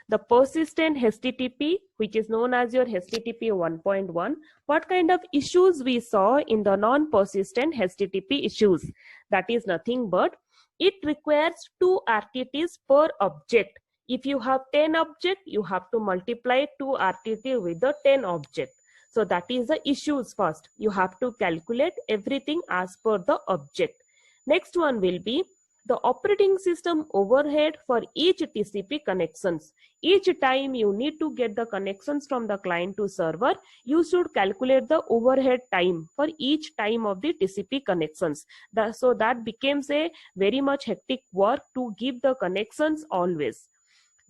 the persistent HTTP, which is known as your HTTP 1.1, what kind of issues we saw in the non-persistent HTTP issues? That is nothing but it requires 2 RTTs per object. If you have 10 objects, you have to multiply 2 RTT with the 10 object. So that is the issues first. You have to calculate everything as per the object. Next one will be the operating system overhead for each TCP connections. Each time you need to get the connections from the client to server, you should calculate the overhead time for each time of the TCP connections. So that becomes a very much hectic work to give the connections always.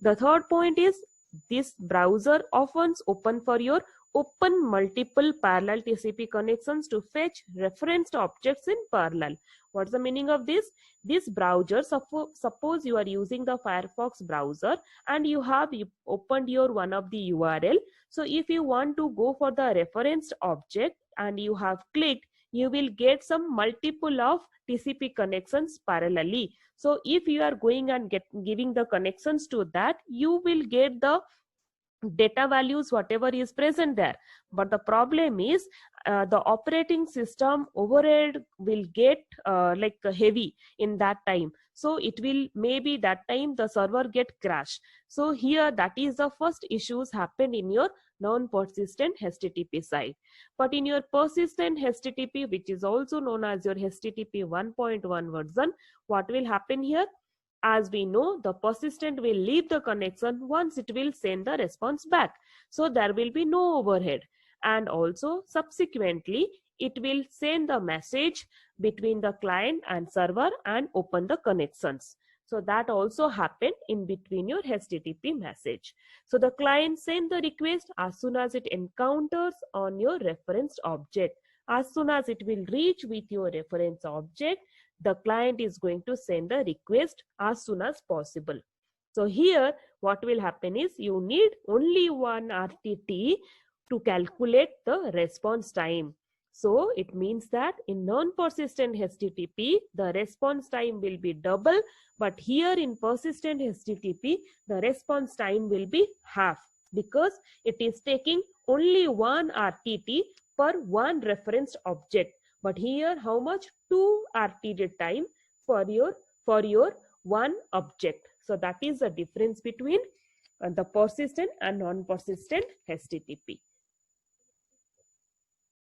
The third point is this browser often open for your open multiple parallel TCP connections to fetch referenced objects in parallel. What's the meaning of this? This browser, suppose you are using the Firefox browser and you opened your one of the URL. So if you want to go for the referenced object and you have clicked, you will get some multiple of TCP connections parallelly. So if you are going and giving the connections to that, you will get the data values whatever is present there. But the problem is the operating system overhead will get like heavy in that time. So it will maybe that time the server get crashed. So here that is the first issues happen in your non-persistent HTTP side. But in your persistent HTTP, which is also known as your HTTP 1.1 version, what will happen here? As we know, the persistent will leave the connection once it will send the response back. So there will be no overhead. And also subsequently, it will send the message between the client and server and open the connections. So that also happened in between your HTTP message. So the client send the request as soon as it encounters on your referenced object. As soon as it will reach with your reference object, the client is going to send the request as soon as possible. So here what will happen is you need only one RTT to calculate the response time. So it means that in non-persistent HTTP, the response time will be double, but here in persistent HTTP, the response time will be half because it is taking only one RTT per one referenced object. But here how much? 2 RTT time for your one object. So that is the difference between the persistent and non-persistent HTTP.